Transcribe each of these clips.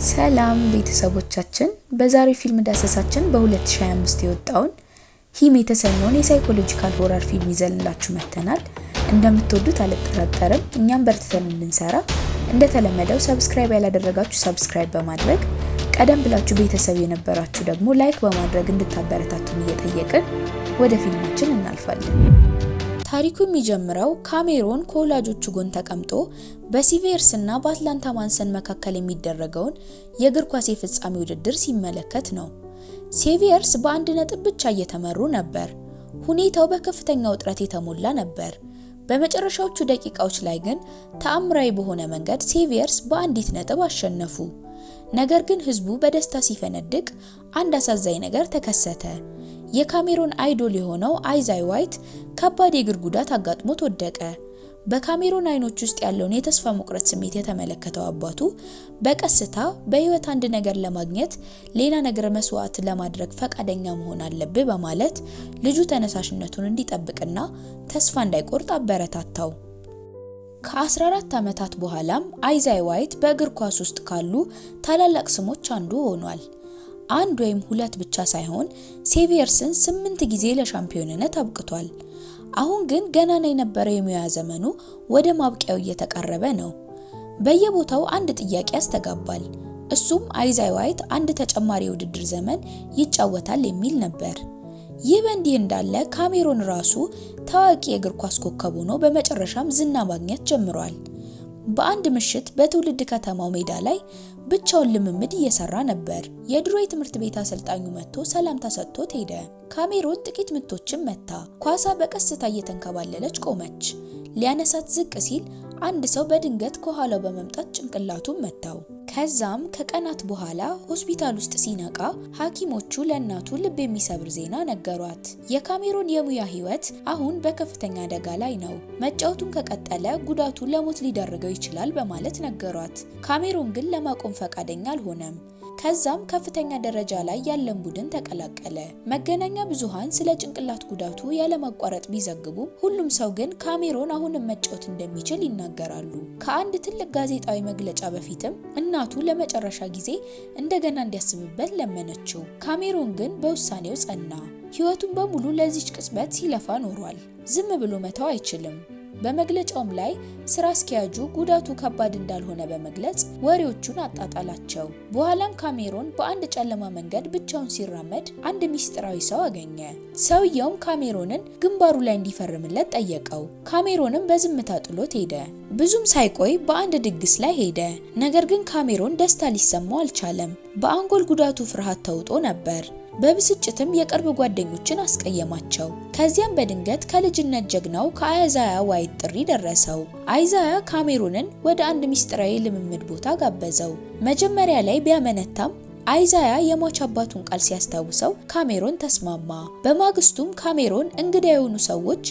ሰላም ቤተሰቦቻችን በዛሬው ፊልም ዳሰሳችን በ2025 የወጣውን ሂም የተሰኘውን የሳይኮሎጂካል ሆረር ፊልም ይዘንላችሁ መጥተናል። እንደምትወዱት አልጠራጠርም። እኛም በርትተን እንድንሰራ እንደተለመደው ሰብስክራይብ ያላደረጋችሁ ሰብስክራይብ በማድረግ ቀደም ብላችሁ ቤተሰብ የነበራችሁ ደግሞ ላይክ በማድረግ እንድታበረታቱን እየጠየቅን ወደ ፊልማችን እናልፋለን። ታሪኩ የሚጀምረው ካሜሮን ከወላጆቹ ጎን ተቀምጦ በሲቪየርስ እና በአትላንታ ማንሰን መካከል የሚደረገውን የእግር ኳስ የፍጻሜ ውድድር ሲመለከት ነው። ሲቪየርስ በአንድ ነጥብ ብቻ እየተመሩ ነበር። ሁኔታው በከፍተኛ ውጥረት የተሞላ ነበር። በመጨረሻዎቹ ደቂቃዎች ላይ ግን ተአምራዊ በሆነ መንገድ ሲቪየርስ በአንዲት ነጥብ አሸነፉ። ነገር ግን ህዝቡ በደስታ ሲፈነድቅ አንድ አሳዛኝ ነገር ተከሰተ። የካሜሮን አይዶል የሆነው አይዛይ ዋይት ከባድ የእግር ጉዳት አጋጥሞት ወደቀ። በካሜሮን አይኖች ውስጥ ያለውን የተስፋ መቁረጥ ስሜት የተመለከተው አባቱ በቀስታ በህይወት አንድ ነገር ለማግኘት ሌላ ነገር መስዋዕት ለማድረግ ፈቃደኛ መሆን አለብህ በማለት ልጁ ተነሳሽነቱን እንዲጠብቅና ተስፋ እንዳይቆርጥ አበረታታው። ከ14 ዓመታት በኋላም አይዛይ ዋይት በእግር ኳስ ውስጥ ካሉ ታላላቅ ስሞች አንዱ ሆኗል። አንድ ወይም ሁለት ብቻ ሳይሆን ሲቪየርስን 8 ጊዜ ለሻምፒዮንነት አብቅቷል። አሁን ግን ገናና የነበረው የሙያ ዘመኑ ወደ ማብቂያው እየተቃረበ ነው። በየቦታው አንድ ጥያቄ ያስተጋባል። እሱም አይዛይ ዋይት አንድ ተጨማሪ የውድድር ዘመን ይጫወታል የሚል ነበር። ይህ በእንዲህ እንዳለ ካሜሮን ራሱ ታዋቂ የእግር ኳስ ኮከብ ሆኖ በመጨረሻም ዝና ማግኘት ጀምሯል። በአንድ ምሽት በትውልድ ከተማው ሜዳ ላይ ብቻውን ልምምድ እየሰራ ነበር። የድሮ የትምህርት ቤት አሰልጣኙ መጥቶ ሰላምታ ሰጥቶት ሄደ። ካሜሮን ጥቂት ምቶችን መታ። ኳሷ በቀስታ እየተንከባለለች ቆመች። ሊያነሳት ዝቅ ሲል አንድ ሰው በድንገት ከኋላው በመምጣት ጭንቅላቱን መታው። ከዛም ከቀናት በኋላ ሆስፒታል ውስጥ ሲነቃ ሐኪሞቹ ለእናቱ ልብ የሚሰብር ዜና ነገሯት። የካሜሮን የሙያ ህይወት አሁን በከፍተኛ አደጋ ላይ ነው። መጫወቱን ከቀጠለ ጉዳቱ ለሞት ሊዳርገው ይችላል በማለት ነገሯት። ካሜሮን ግን ለማቆም ፈቃደኛ አልሆነም። ከዛም ከፍተኛ ደረጃ ላይ ያለን ቡድን ተቀላቀለ። መገናኛ ብዙሃን ስለ ጭንቅላት ጉዳቱ ያለማቋረጥ ቢዘግቡም ሁሉም ሰው ግን ካሜሮን አሁንም መጫወት እንደሚችል ይናገራሉ። ከአንድ ትልቅ ጋዜጣዊ መግለጫ በፊትም እናቱ ለመጨረሻ ጊዜ እንደገና እንዲያስብበት ለመነችው። ካሜሮን ግን በውሳኔው ጸና። ህይወቱን በሙሉ ለዚች ቅጽበት ሲለፋ ኖሯል። ዝም ብሎ መተው አይችልም። በመግለጫውም ላይ ስራ አስኪያጁ ጉዳቱ ከባድ እንዳልሆነ በመግለጽ ወሬዎቹን አጣጣላቸው። በኋላም ካሜሮን በአንድ ጨለማ መንገድ ብቻውን ሲራመድ አንድ ሚስጥራዊ ሰው አገኘ። ሰውየውም ካሜሮንን ግንባሩ ላይ እንዲፈርምለት ጠየቀው። ካሜሮንም በዝምታ ጥሎት ሄደ። ብዙም ሳይቆይ በአንድ ድግስ ላይ ሄደ። ነገር ግን ካሜሮን ደስታ ሊሰማው አልቻለም። በአንጎል ጉዳቱ ፍርሃት ተውጦ ነበር። በብስጭትም የቅርብ ጓደኞችን አስቀየማቸው። ከዚያም በድንገት ከልጅነት ጀግናው ከአይዛያ ዋይት ጥሪ ደረሰው። አይዛያ ካሜሮንን ወደ አንድ ሚስጥራዊ ልምምድ ቦታ ጋበዘው። መጀመሪያ ላይ ቢያመነታም አይዛያ የሟች አባቱን ቃል ሲያስታውሰው ካሜሮን ተስማማ። በማግስቱም ካሜሮን እንግዳ የሆኑ ሰዎች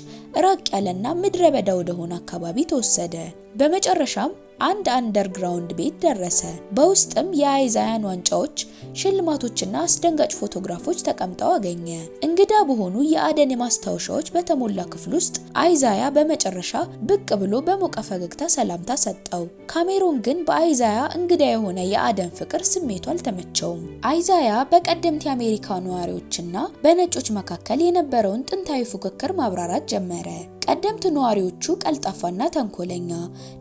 ራቅ ያለና ምድረ በዳ ወደሆነ አካባቢ ተወሰደ። በመጨረሻም አንድ አንደርግራውንድ ቤት ደረሰ። በውስጥም የአይዛያን ዋንጫዎች፣ ሽልማቶችና አስደንጋጭ ፎቶግራፎች ተቀምጠው አገኘ። እንግዳ በሆኑ የአደን ማስታወሻዎች በተሞላ ክፍል ውስጥ አይዛያ በመጨረሻ ብቅ ብሎ በሞቀ ፈገግታ ሰላምታ ሰጠው። ካሜሮን ግን በአይዛያ እንግዳ የሆነ የአደን ፍቅር ስሜቱ አልተመቸውም። አይዛያ በቀደምት የአሜሪካ ነዋሪዎችና በነጮች መካከል የነበረውን ጥንታዊ ፉክክር ማብራራት ጀመረ። ቀደምት ነዋሪዎቹ ቀልጣፋና ተንኮለኛ፣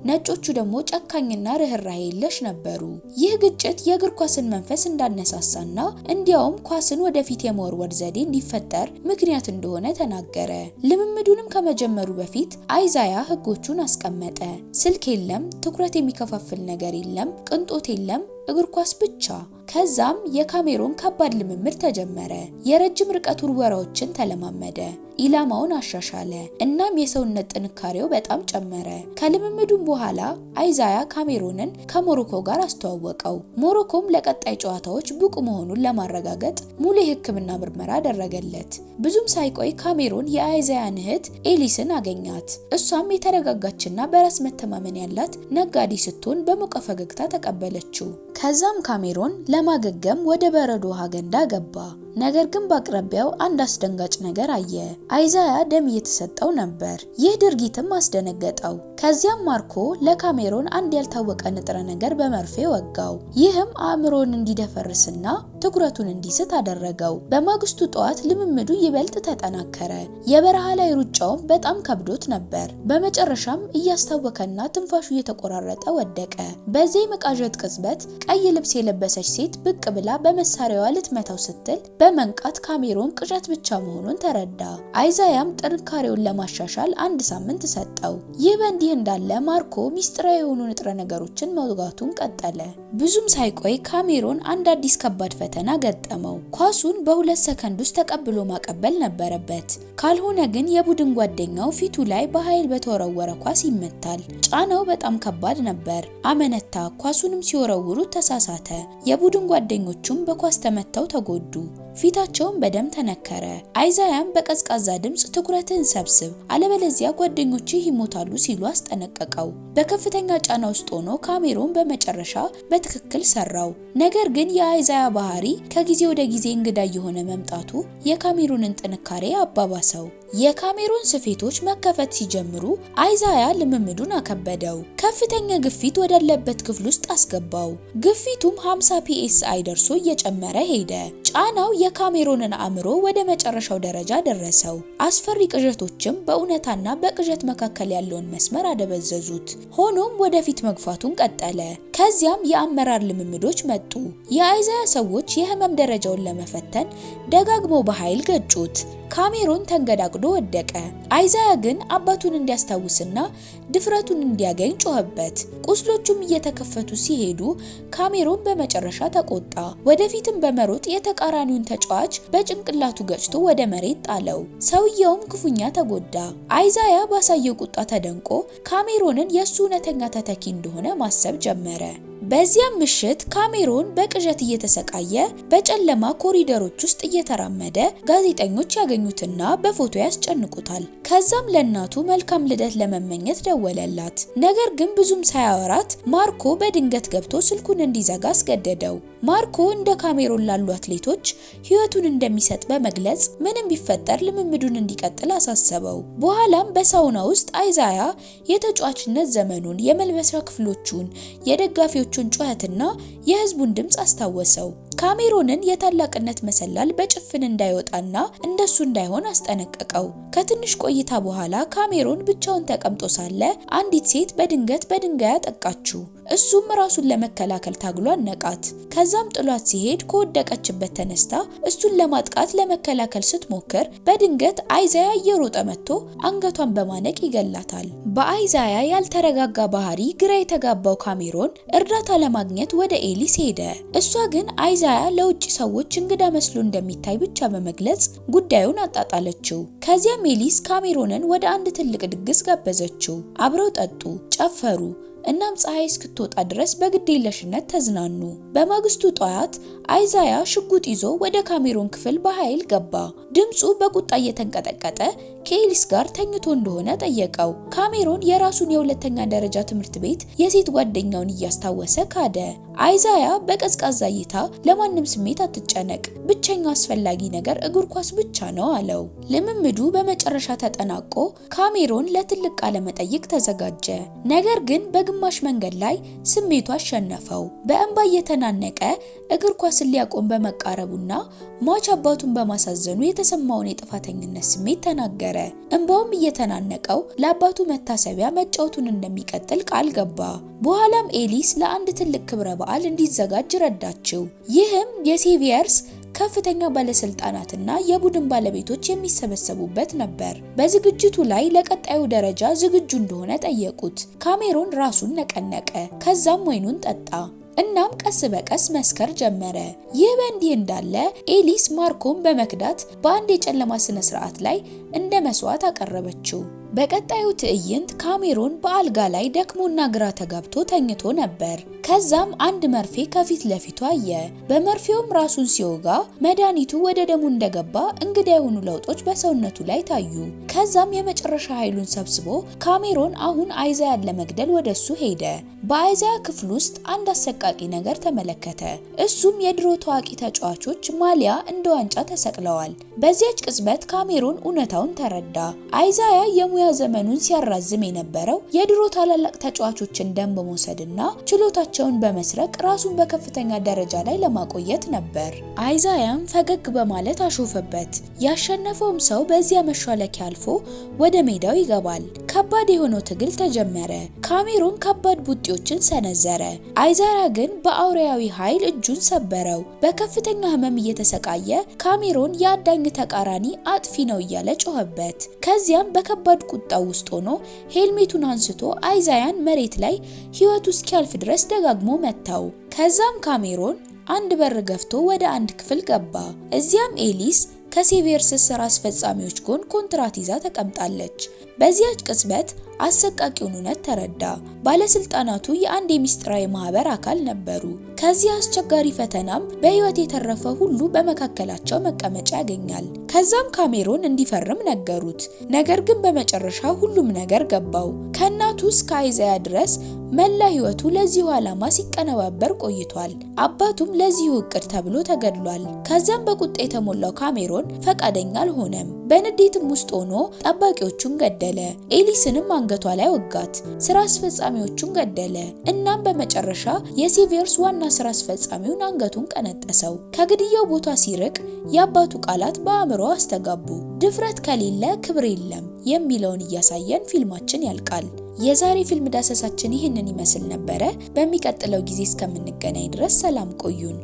ነጮቹ ደግሞ ጨካኝና ርህራሄ የለሽ ነበሩ። ይህ ግጭት የእግር ኳስን መንፈስ እንዳነሳሳና እንዲያውም ኳስን ወደፊት የመወርወር ዘዴ እንዲፈጠር ምክንያት እንደሆነ ተናገረ። ልምምዱንም ከመጀመሩ በፊት አይዛያ ህጎቹን አስቀመጠ። ስልክ የለም፣ ትኩረት የሚከፋፍል ነገር የለም፣ ቅንጦት የለም፣ እግር ኳስ ብቻ። ከዛም የካሜሮን ከባድ ልምምድ ተጀመረ። የረጅም ርቀት ውርወራዎችን ተለማመደ። ኢላማውን አሻሻለ። እናም የሰውነት ጥንካሬው በጣም ጨመረ። ከልምምዱም በኋላ አይዛያ ካሜሮንን ከሞሮኮ ጋር አስተዋወቀው። ሞሮኮም ለቀጣይ ጨዋታዎች ብቁ መሆኑን ለማረጋገጥ ሙሉ የሕክምና ምርመራ አደረገለት። ብዙም ሳይቆይ ካሜሮን የአይዛያን እህት ኤሊስን አገኛት። እሷም የተረጋጋችና በራስ መተማመን ያላት ነጋዴ ስትሆን በሞቀ ፈገግታ ተቀበለችው። ከዛም ካሜሮን ለማገገም ወደ በረዶ ውሃ ገንዳ ገባ። ነገር ግን በአቅራቢያው አንድ አስደንጋጭ ነገር አየ። አይዛያ ደም እየተሰጠው ነበር። ይህ ድርጊትም አስደነገጠው። ከዚያም ማርኮ ለካሜሮን አንድ ያልታወቀ ንጥረ ነገር በመርፌ ወጋው። ይህም አእምሮን እንዲደፈርስና ትኩረቱን እንዲስት አደረገው። በማግስቱ ጠዋት ልምምዱ ይበልጥ ተጠናከረ። የበረሃ ላይ ሩጫውም በጣም ከብዶት ነበር። በመጨረሻም እያስታወከና ትንፋሹ እየተቆራረጠ ወደቀ። በዚህ መቃዠት ቅጽበት ቀይ ልብስ የለበሰች ሴት ብቅ ብላ በመሳሪያዋ ልትመታው ስትል በመንቃት ካሜሮን ቅዠት ብቻ መሆኑን ተረዳ። አይዛያም ጥንካሬውን ለማሻሻል 1 ሳምንት ሰጠው። ይህ በእንዲህ እንዳለ ማርኮ ሚስጥራዊ የሆኑ ንጥረ ነገሮችን መውጋቱን ቀጠለ። ብዙም ሳይቆይ ካሜሮን አንድ አዲስ ከባድ ፈተና ገጠመው። ኳሱን በ2 ሰከንድ ውስጥ ተቀብሎ ማቀበል ነበረበት። ካልሆነ ግን የቡድን ጓደኛው ፊቱ ላይ በኃይል በተወረወረ ኳስ ይመታል። ጫናው በጣም ከባድ ነበር። አመነታ። ኳሱንም ሲወረውሩ ተሳሳተ። የቡድን ጓደኞቹም በኳስ ተመተው ተጎዱ። ፊታቸውን በደም ተነከረ። አይዛያም በቀዝቃዛ ድምጽ ትኩረትን ሰብስብ አለበለዚያ ጓደኞችህ ይሞታሉ ሲሉ አስጠነቀቀው። በከፍተኛ ጫና ውስጥ ሆኖ ካሜሮን በመጨረሻ በትክክል ሰራው። ነገር ግን የአይዛያ ባህሪ ከጊዜ ወደ ጊዜ እንግዳ የሆነ መምጣቱ የካሜሮንን ጥንካሬ አባባሰው። የካሜሮን ስፌቶች መከፈት ሲጀምሩ አይዛያ ልምምዱን አከበደው። ከፍተኛ ግፊት ወዳለበት ክፍል ውስጥ አስገባው። ግፊቱም 50 ፒኤስአይ ደርሶ እየጨመረ ሄደ። ጫናው የካሜሮንን አእምሮ ወደ መጨረሻው ደረጃ ደረሰው። አስፈሪ ቅዠቶችም በእውነታና በቅዠት መካከል ያለውን መስመር አደበዘዙት። ሆኖም ወደፊት መግፋቱን ቀጠለ። ከዚያም የአመራር ልምምዶች መጡ። የአይዛያ ሰዎች የህመም ደረጃውን ለመፈተን ደጋግመው በኃይል ገጩት። ካሜሮን ተንገዳግዶ ወደቀ። አይዛያ ግን አባቱን እንዲያስታውስና ድፍረቱን እንዲያገኝ ጮኸበት። ቁስሎቹም እየተከፈቱ ሲሄዱ ካሜሮን በመጨረሻ ተቆጣ። ወደፊትም በመሮጥ የተቃራኒውን ተጫዋች በጭንቅላቱ ገጭቶ ወደ መሬት ጣለው። ሰውየውም ክፉኛ ተጎዳ። አይዛያ ባሳየው ቁጣ ተደንቆ ካሜሮንን የሱ እውነተኛ ተተኪ እንደሆነ ማሰብ ጀመረ። በዚያም ምሽት ካሜሮን በቅዠት እየተሰቃየ በጨለማ ኮሪደሮች ውስጥ እየተራመደ ጋዜጠኞች ያገኙትና በፎቶ ያስጨንቁታል። ከዛም ለእናቱ መልካም ልደት ለመመኘት ደወለላት። ነገር ግን ብዙም ሳያወራት ማርኮ በድንገት ገብቶ ስልኩን እንዲዘጋ አስገደደው። ማርኮ እንደ ካሜሮን ላሉ አትሌቶች ህይወቱን እንደሚሰጥ በመግለጽ ምንም ቢፈጠር ልምምዱን እንዲቀጥል አሳሰበው። በኋላም በሳውና ውስጥ አይዛያ የተጫዋችነት ዘመኑን፣ የመልበሻ ክፍሎቹን፣ የደጋፊዎቹን ጩኸትና የህዝቡን ድምጽ አስታወሰው። ካሜሮንን የታላቅነት መሰላል በጭፍን እንዳይወጣና እንደሱ እንዳይሆን አስጠነቀቀው። ከትንሽ ቆይታ በኋላ ካሜሮን ብቻውን ተቀምጦ ሳለ አንዲት ሴት በድንገት በድንጋይ አጠቃችው። እሱም ራሱን ለመከላከል ታግሎ አነቃት። ከዛም ጥሏት ሲሄድ ከወደቀችበት ተነስታ እሱን ለማጥቃት ለመከላከል ስትሞክር በድንገት አይዛያ እየሮጠ መጥቶ አንገቷን በማነቅ ይገላታል። በአይዛያ ያልተረጋጋ ባህሪ ግራ የተጋባው ካሜሮን እርዳታ ለማግኘት ወደ ኤሊስ ሄደ። እሷ ግን አይዛያ ለውጭ ሰዎች እንግዳ መስሎ እንደሚታይ ብቻ በመግለጽ ጉዳዩን አጣጣለችው። ከዚያም ኤሊስ ካሜሮንን ወደ አንድ ትልቅ ድግስ ጋበዘችው። አብረው ጠጡ፣ ጨፈሩ። እናም ፀሐይ እስክትወጣ ድረስ በግዴለሽነት ተዝናኑ። በማግስቱ ጠዋት አይዛያ ሽጉጥ ይዞ ወደ ካሜሮን ክፍል በኃይል ገባ። ድምፁ በቁጣ እየተንቀጠቀጠ ከኤሊስ ጋር ተኝቶ እንደሆነ ጠየቀው። ካሜሮን የራሱን የሁለተኛ ደረጃ ትምህርት ቤት የሴት ጓደኛውን እያስታወሰ ካደ። አይዛያ በቀዝቃዛ እይታ ለማንም ስሜት አትጨነቅ፣ ብቸኛው አስፈላጊ ነገር እግር ኳስ ብቻ ነው አለው። ልምምዱ በመጨረሻ ተጠናቆ ካሜሮን ለትልቅ ቃለ መጠይቅ ተዘጋጀ። ነገር ግን በግማሽ መንገድ ላይ ስሜቱ አሸነፈው። በእንባ እየተናነቀ እግር ኳስን ሊያቆም በመቃረቡና ሟች አባቱን በማሳዘኑ የተሰማውን የጥፋተኝነት ስሜት ተናገረ። እንባውም እየተናነቀው ለአባቱ መታሰቢያ መጫወቱን እንደሚቀጥል ቃል ገባ። በኋላም ኤሊስ ለአንድ ትልቅ ክብረ በዓል እንዲዘጋጅ ረዳችው። ይህም የሴቪየርስ ከፍተኛ ባለስልጣናትና የቡድን ባለቤቶች የሚሰበሰቡበት ነበር። በዝግጅቱ ላይ ለቀጣዩ ደረጃ ዝግጁ እንደሆነ ጠየቁት። ካሜሮን ራሱን ነቀነቀ። ከዛም ወይኑን ጠጣ። እናም ቀስ በቀስ መስከር ጀመረ። ይህ በእንዲህ እንዳለ ኤሊስ ማርኮን በመክዳት በአንድ የጨለማ ስነ ስርዓት ላይ እንደ መስዋዕት አቀረበችው። በቀጣዩ ትዕይንት ካሜሮን በአልጋ ላይ ደክሞና ግራ ተጋብቶ ተኝቶ ነበር። ከዛም አንድ መርፌ ከፊት ለፊቱ አየ። በመርፌውም ራሱን ሲወጋ መድኃኒቱ ወደ ደሙ እንደገባ እንግዳ የሆኑ ለውጦች በሰውነቱ ላይ ታዩ። ከዛም የመጨረሻ ኃይሉን ሰብስቦ ካሜሮን አሁን አይዛያን ለመግደል ወደሱ ሄደ። በአይዛያ ክፍል ውስጥ አንድ አሰቃቂ ነገር ተመለከተ። እሱም የድሮ ታዋቂ ተጫዋቾች ማሊያ እንደ ዋንጫ ተሰቅለዋል። በዚያች ቅጽበት ካሜሮን እውነታውን ተረዳ። አይዛያ የሙያ የሙያ ዘመኑን ሲያራዝም የነበረው የድሮ ታላላቅ ተጫዋቾችን ደም በመውሰድና ችሎታቸውን በመስረቅ ራሱን በከፍተኛ ደረጃ ላይ ለማቆየት ነበር። አይዛያም ፈገግ በማለት አሾፈበት። ያሸነፈውም ሰው በዚያ መሿለኪያ አልፎ ወደ ሜዳው ይገባል። ከባድ የሆነው ትግል ተጀመረ። ካሜሮን ከባድ ቡጢዎችን ሰነዘረ። አይዛያ ግን በአውሬያዊ ኃይል እጁን ሰበረው። በከፍተኛ ህመም እየተሰቃየ ካሜሮን የአዳኝ ተቃራኒ አጥፊ ነው እያለ ጮኸበት። ከዚያም በከባድ ቁጣው ውስጥ ሆኖ ሄልሜቱን አንስቶ አይዛያን መሬት ላይ ህይወቱ እስኪያልፍ ድረስ ደጋግሞ መታው። ከዛም ካሜሮን አንድ በር ገፍቶ ወደ አንድ ክፍል ገባ። እዚያም ኤሊስ ከሴቪየርስ ስራ አስፈጻሚዎች ጎን ኮንትራት ይዛ ተቀምጣለች። በዚያች ቅጽበት አሰቃቂውን እውነት ተረዳ። ባለስልጣናቱ የአንድ የሚስጥራዊ ማህበር አካል ነበሩ። ከዚህ አስቸጋሪ ፈተናም በህይወት የተረፈ ሁሉ በመካከላቸው መቀመጫ ያገኛል። ከዛም ካሜሮን እንዲፈርም ነገሩት። ነገር ግን በመጨረሻ ሁሉም ነገር ገባው። ከእናቱ እስከ አይዛያ ድረስ መላ ህይወቱ ለዚሁ ዓላማ ሲቀነባበር ቆይቷል። አባቱም ለዚሁ እቅድ ተብሎ ተገድሏል። ከዛም በቁጣ የተሞላው ካሜሮን ፈቃደኛ አልሆነም። በንዴትም ውስጥ ሆኖ ጠባቂዎቹን ገደለ። ኤሊስንም አንገቷ ላይ ወጋት። ስራ አስፈጻሚዎቹን ገደለ። እናም በመጨረሻ የሴቪየርስ ዋና ስራ አስፈጻሚውን አንገቱን ቀነጠሰው። ከግድያው ቦታ ሲርቅ የአባቱ ቃላት በአእምሮ አስተጋቡ። ድፍረት ከሌለ ክብር የለም የሚለውን እያሳየን ፊልማችን ያልቃል። የዛሬ ፊልም ዳሰሳችን ይህንን ይመስል ነበረ። በሚቀጥለው ጊዜ እስከምንገናኝ ድረስ ሰላም ቆዩን።